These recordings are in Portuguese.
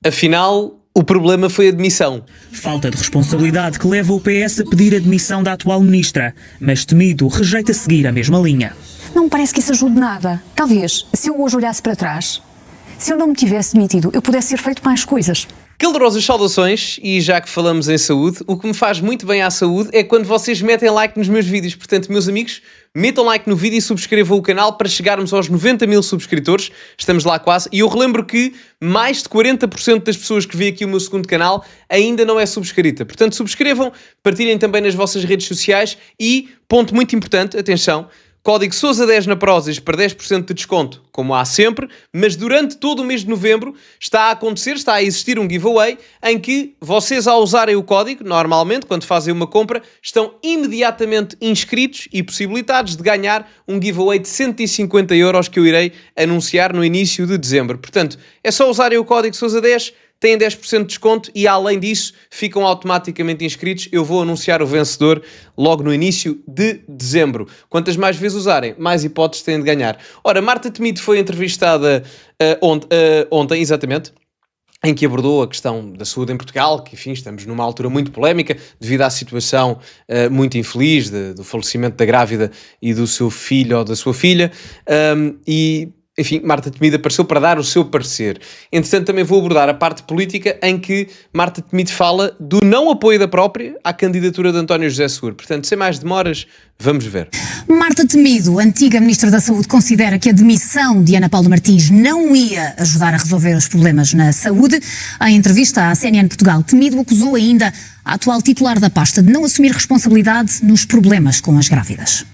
Afinal, o problema foi a demissão. Falta de responsabilidade que leva o PS a pedir a demissão da atual ministra, mas Temido rejeita seguir a mesma linha. Não me parece que isso ajude nada. Talvez, se eu hoje olhasse para trás, se eu não me tivesse demitido, eu pudesse ter feito mais coisas. Calorosas saudações, e já que falamos em saúde, o que me faz muito bem à saúde é quando vocês metem like nos meus vídeos. Portanto, meus amigos, metam like no vídeo e subscrevam o canal para chegarmos aos 90 mil subscritores. Estamos lá quase. E eu relembro que mais de 40% das pessoas que vê aqui o meu segundo canal ainda não é subscrita. Portanto, subscrevam, partilhem também nas vossas redes sociais e, ponto muito importante, atenção, código SOUSA10 na Prozis para 10% de desconto, como há sempre, mas durante todo o mês de novembro está a existir um giveaway em que vocês, ao usarem o código, normalmente, quando fazem uma compra, estão imediatamente inscritos e possibilitados de ganhar um giveaway de 150 euros que eu irei anunciar no início de dezembro. Portanto, é só usarem o código SOUSA10, têm 10% de desconto e, além disso, ficam automaticamente inscritos. Eu vou anunciar o vencedor logo no início de dezembro. Quantas mais vezes usarem, mais hipóteses têm de ganhar. Ora, Marta Temido foi entrevistada ontem, exatamente, em que abordou a questão da saúde em Portugal, que, enfim, estamos numa altura muito polémica, devido à situação muito infeliz do falecimento da grávida e do seu filho ou da sua filha, enfim, Marta Temido apareceu para dar o seu parecer. Entretanto, também vou abordar a parte política em que Marta Temido fala do não apoio da própria à candidatura de António José Seguro. Portanto, sem mais demoras, vamos ver. Marta Temido, antiga Ministra da Saúde, considera que a demissão de Ana Paula Martins não ia ajudar a resolver os problemas na saúde. Em entrevista à CNN Portugal, Temido acusou ainda a atual titular da pasta de não assumir responsabilidade nos problemas com as grávidas.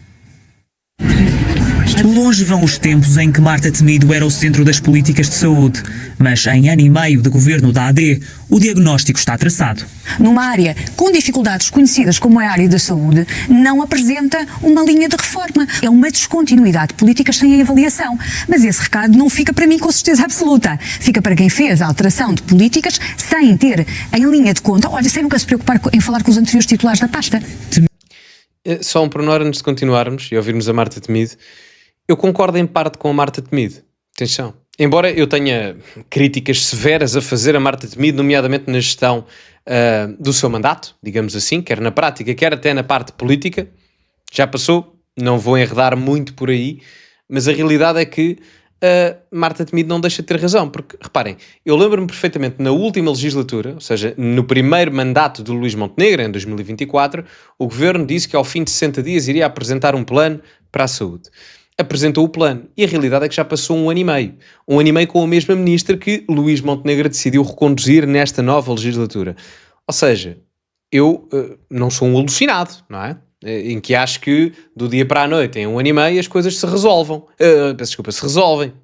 Longe vão os tempos em que Marta Temido era o centro das políticas de saúde, mas em ano e meio de governo da AD, o diagnóstico está traçado. Numa área com dificuldades conhecidas como a área da saúde, não apresenta uma linha de reforma. É uma descontinuidade de políticas sem avaliação. Mas esse recado não fica para mim com certeza absoluta. Fica para quem fez a alteração de políticas sem ter em linha de conta, olha, sem nunca se preocupar em falar com os anteriores titulares da pasta. Só um pormenor antes de continuarmos e ouvirmos a Marta Temido. Eu concordo em parte com a Marta Temido. Atenção. Embora eu tenha críticas severas a fazer a Marta Temido, nomeadamente na gestão do seu mandato, digamos assim, quer na prática, quer até na parte política, já passou, não vou enredar muito por aí, mas a realidade é que Marta Temido não deixa de ter razão, porque, reparem, eu lembro-me perfeitamente na última legislatura, ou seja, no primeiro mandato de Luís Montenegro, em 2024, o governo disse que ao fim de 60 dias iria apresentar um plano para a saúde. Apresentou o plano e a realidade é que já passou um ano e meio com a mesma ministra que Luís Montenegro decidiu reconduzir nesta nova legislatura. Ou seja, eu não sou um alucinado, não é? Em que acho que do dia para a noite, em um ano e meio, as coisas se resolvem,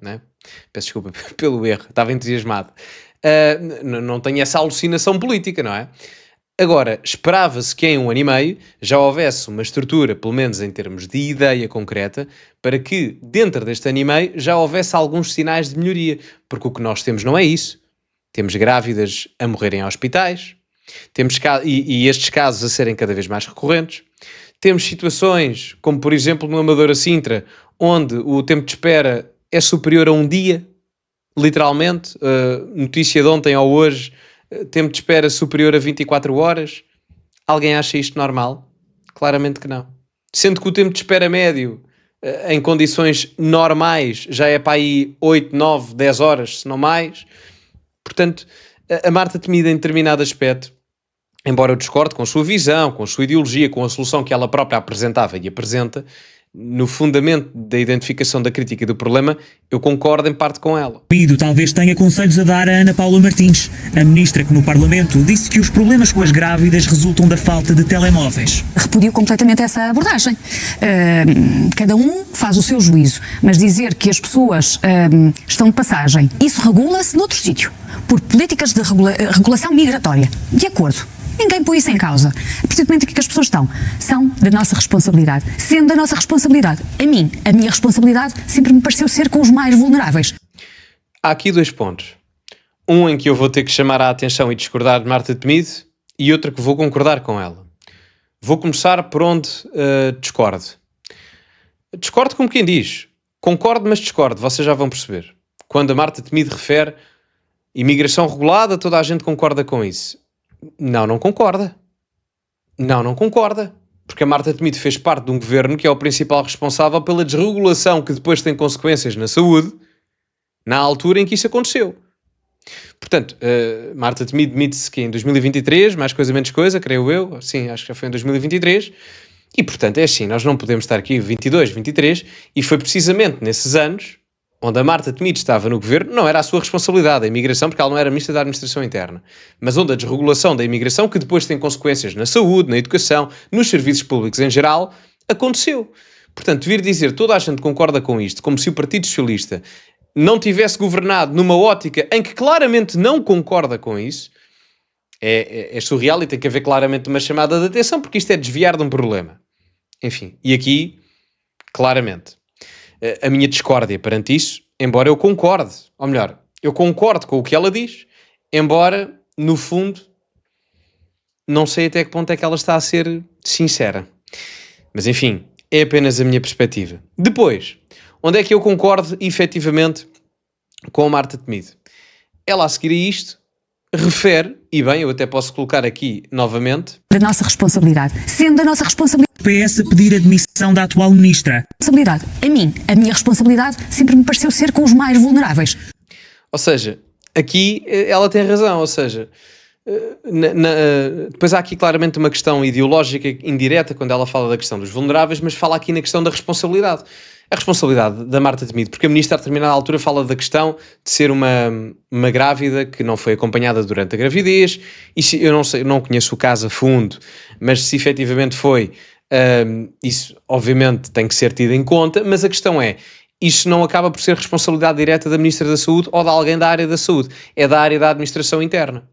não é? Peço desculpa pelo erro, estava entusiasmado. Não tenho essa alucinação política, não é? Agora, esperava-se que em um ano e meio já houvesse uma estrutura, pelo menos em termos de ideia concreta, para que dentro deste ano e meio já houvesse alguns sinais de melhoria, porque o que nós temos não é isso. Temos grávidas a morrerem em hospitais, temos e estes casos a serem cada vez mais recorrentes, temos situações como, por exemplo, no Amadora Sintra, onde o tempo de espera é superior a um dia, literalmente, notícia de ontem ou hoje, tempo de espera superior a 24 horas. Alguém acha isto normal? Claramente que não. Sendo que o tempo de espera médio em condições normais já é para aí 8, 9, 10 horas, se não mais. Portanto, a Marta Temido em determinado aspecto, embora eu discorde com a sua visão, com a sua ideologia, com a solução que ela própria apresentava e apresenta, no fundamento da identificação da crítica e do problema, eu concordo em parte com ela. Temido talvez tenha conselhos a dar a Ana Paula Martins, a ministra que no Parlamento disse que os problemas com as grávidas resultam da falta de telemóveis. Repudio completamente essa abordagem. Cada um faz o seu juízo, mas dizer que as pessoas estão de passagem, isso regula-se noutro sítio, por políticas de regulação migratória. De acordo. Ninguém põe isso em causa. A partir do momento em que as pessoas são da nossa responsabilidade. Sendo da nossa responsabilidade, a minha responsabilidade sempre me pareceu ser com os mais vulneráveis. Há aqui dois pontos. Um em que eu vou ter que chamar a atenção e discordar de Marta Temido, e outro que vou concordar com ela. Vou começar por onde discordo. Discordo como quem diz. Concordo, mas discordo. Vocês já vão perceber. Quando a Marta Temido refere Imigração regulada, toda a gente concorda com isso. Não concorda. Não concorda. Porque a Marta Temido fez parte de um governo que é o principal responsável pela desregulação que depois tem consequências na saúde, na altura em que isso aconteceu. Portanto, Marta Temido demite-se que em 2023, mais coisa menos coisa, creio eu, sim, acho que já foi em 2023, e portanto é assim, nós não podemos estar aqui 22, 23, e foi precisamente nesses anos onde a Marta Temido estava no governo, não era a sua responsabilidade a imigração, porque ela não era ministra da Administração Interna, mas onde a desregulação da imigração, que depois tem consequências na saúde, na educação, nos serviços públicos em geral, aconteceu. Portanto, vir dizer toda a gente concorda com isto, como se o Partido Socialista não tivesse governado numa ótica em que claramente não concorda com isso, é surreal e tem que haver claramente uma chamada de atenção, porque isto é desviar de um problema. Enfim, e aqui, claramente, a minha discórdia perante isso, embora eu concorde, ou melhor, eu concordo com o que ela diz, embora, no fundo, não sei até que ponto é que ela está a ser sincera. Mas, enfim, é apenas a minha perspectiva. Depois, onde é que eu concordo, efetivamente, com a Marta Temido? Ela, a seguir a isto, refere, e bem, eu até posso colocar aqui novamente... Da nossa responsabilidade. Sendo da nossa responsabilidade... O PS pedir a demissão da atual ministra. A minha responsabilidade sempre me pareceu ser com os mais vulneráveis. Ou seja, aqui ela tem razão, ou seja... depois há aqui claramente uma questão ideológica indireta quando ela fala da questão dos vulneráveis, mas fala aqui na questão da responsabilidade. A responsabilidade da Marta Temido, porque a ministra a determinada altura fala da questão de ser uma grávida que não foi acompanhada durante a gravidez, e se, eu não conheço o caso a fundo, mas se efetivamente foi, isso obviamente tem que ser tido em conta, mas a questão é, isso não acaba por ser responsabilidade direta da Ministra da Saúde ou de alguém da área da saúde, é da área da administração interna.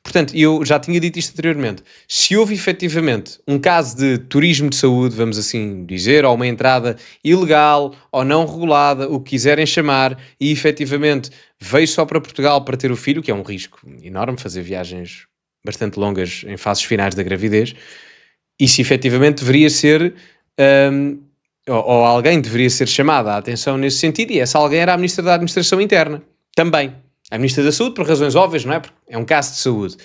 Portanto, eu já tinha dito isto anteriormente, se houve efetivamente um caso de turismo de saúde, vamos assim dizer, ou uma entrada ilegal ou não regulada, o que quiserem chamar, e efetivamente veio só para Portugal para ter o filho, que é um risco enorme, fazer viagens bastante longas em fases finais da gravidez, isso efetivamente deveria ser, ou alguém deveria ser chamada a atenção nesse sentido, e essa alguém era a Ministra da Administração Interna, também. A Ministra da Saúde, por razões óbvias, não é? Porque é um caso de saúde.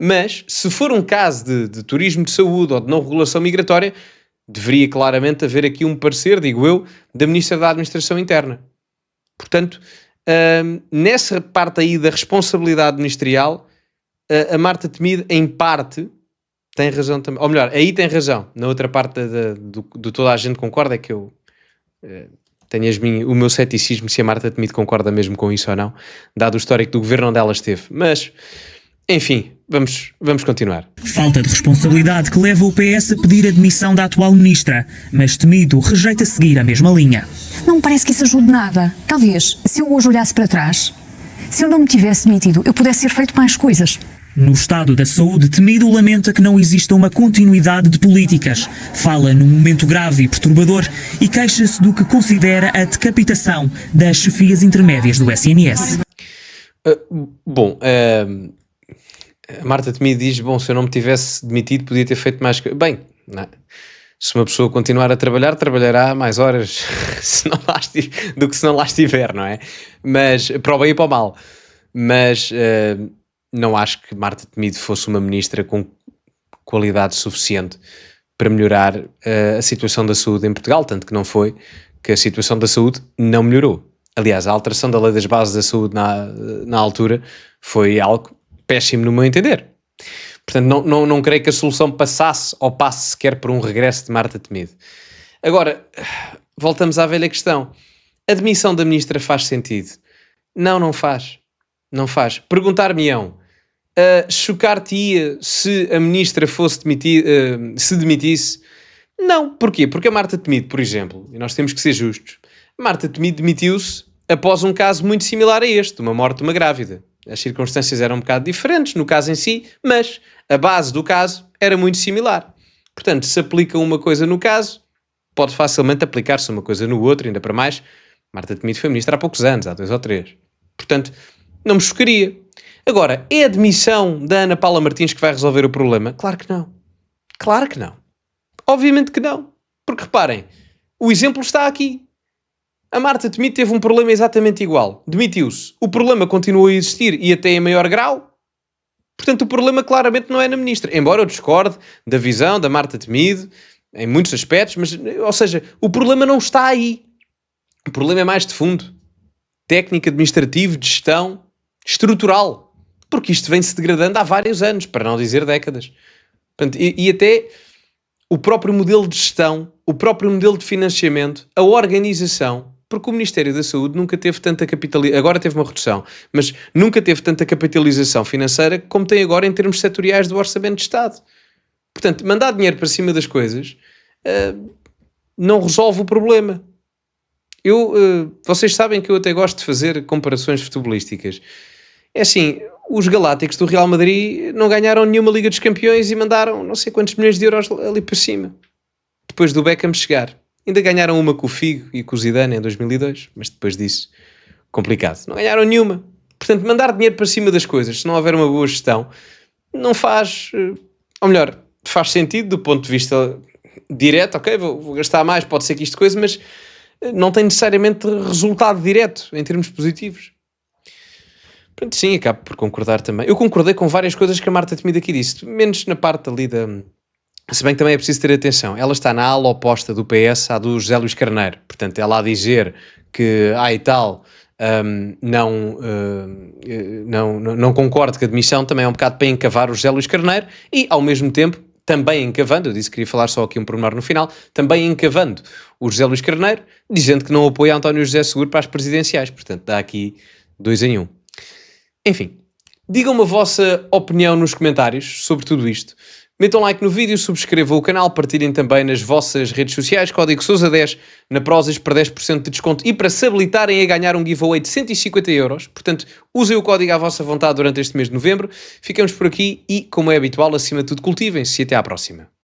Mas, se for um caso de turismo de saúde ou de não regulação migratória, deveria claramente haver aqui um parecer, digo eu, da Ministra da Administração Interna. Portanto, nessa parte aí da responsabilidade ministerial, a Marta Temido, em parte, tem razão também. Ou melhor, aí tem razão. Na outra parte do toda a gente concorda é que eu... tenho o meu ceticismo se a Marta Temido concorda mesmo com isso ou não, dado o histórico do governo onde ela esteve. Mas, enfim, vamos continuar. Falta de responsabilidade que leva o PS a pedir a demissão da atual ministra, mas Temido rejeita seguir a mesma linha. Não me parece que isso ajude nada. Talvez, se eu hoje olhasse para trás, se eu não me tivesse demitido, eu pudesse ter feito mais coisas. No estado da saúde, Temido lamenta que não exista uma continuidade de políticas. Fala num momento grave e perturbador e queixa-se do que considera a decapitação das chefias intermédias do SNS. A Marta Temido diz, se eu não me tivesse demitido podia ter feito mais coisas. Bem, não é? Se uma pessoa continuar a trabalhar, trabalhará mais horas do que se não lá estiver, não é? Mas, para o bem e para o mal. Mas... não acho que Marta Temido fosse uma ministra com qualidade suficiente para melhorar a situação da saúde em Portugal, tanto que não foi, que a situação da saúde não melhorou. Aliás, a alteração da lei das bases da saúde na altura foi algo péssimo no meu entender. Portanto, não creio que a solução passasse ou passe sequer por um regresso de Marta Temido. Agora, voltamos à velha questão. A demissão da ministra faz sentido? Não faz. Não faz. Perguntar-me-ão, chocar-te-ia se a ministra fosse se demitisse? Não. Porquê? Porque a Marta Temido, por exemplo, e nós temos que ser justos, a Marta Temido demitiu-se após um caso muito similar a este, uma morte de uma grávida. As circunstâncias eram um bocado diferentes no caso em si, mas a base do caso era muito similar. Portanto, se aplica uma coisa no caso, pode facilmente aplicar-se uma coisa no outro, ainda para mais. Marta Temido foi ministra há poucos anos, há 2 ou 3. Portanto, não me chocaria. Agora, é a demissão da Ana Paula Martins que vai resolver o problema? Claro que não. Claro que não. Obviamente que não. Porque reparem, o exemplo está aqui. A Marta Temido teve um problema exatamente igual. Demitiu-se. O problema continuou a existir e até em maior grau. Portanto, o problema claramente não é na ministra. Embora eu discorde da visão da Marta Temido em muitos aspectos, mas, ou seja, o problema não está aí. O problema é mais de fundo. Técnico, administrativo, de gestão, estrutural. Porque isto vem-se degradando há vários anos, para não dizer décadas. Portanto, e até o próprio modelo de gestão, o próprio modelo de financiamento, a organização, porque o Ministério da Saúde nunca teve tanta capitalização, agora teve uma redução, mas nunca teve tanta capitalização financeira como tem agora em termos setoriais do Orçamento de Estado. Portanto, mandar dinheiro para cima das coisas não resolve o problema. Vocês sabem que eu até gosto de fazer comparações futebolísticas. É assim, os Galácticos do Real Madrid não ganharam nenhuma Liga dos Campeões e mandaram não sei quantos milhões de euros ali para cima. Depois do Beckham chegar. Ainda ganharam uma com o Figo e com o Zidane em 2002, mas depois disso, complicado. Não ganharam nenhuma. Portanto, mandar dinheiro para cima das coisas, se não houver uma boa gestão, não faz... Ou melhor, faz sentido do ponto de vista direto. Ok, vou gastar mais, pode ser que isto coisa, mas não tem necessariamente resultado direto em termos positivos. Portanto, sim, acabo por concordar também. Eu concordei com várias coisas que a Marta Temido aqui disse, menos na parte ali da... Se bem que também é preciso ter atenção. Ela está na ala oposta do PS à do José Luís Carneiro. Portanto, ela a dizer que, e tal, não concordo com a admissão, também é um bocado para encavar o José Luís Carneiro e, ao mesmo tempo, também encavando, eu disse que queria falar só aqui um pormenor no final, também encavando o José Luís Carneiro, dizendo que não apoia António José Seguro para as presidenciais. Portanto, dá aqui 2 em 1. Enfim, digam-me a vossa opinião nos comentários sobre tudo isto. Metam like no vídeo, subscrevam o canal, partilhem também nas vossas redes sociais, código Sousa10 na Prozis para 10% de desconto e para se habilitarem a ganhar um giveaway de 150 euros. Portanto, usem o código à vossa vontade durante este mês de novembro. Ficamos por aqui e, como é habitual, acima de tudo, cultivem-se e até à próxima.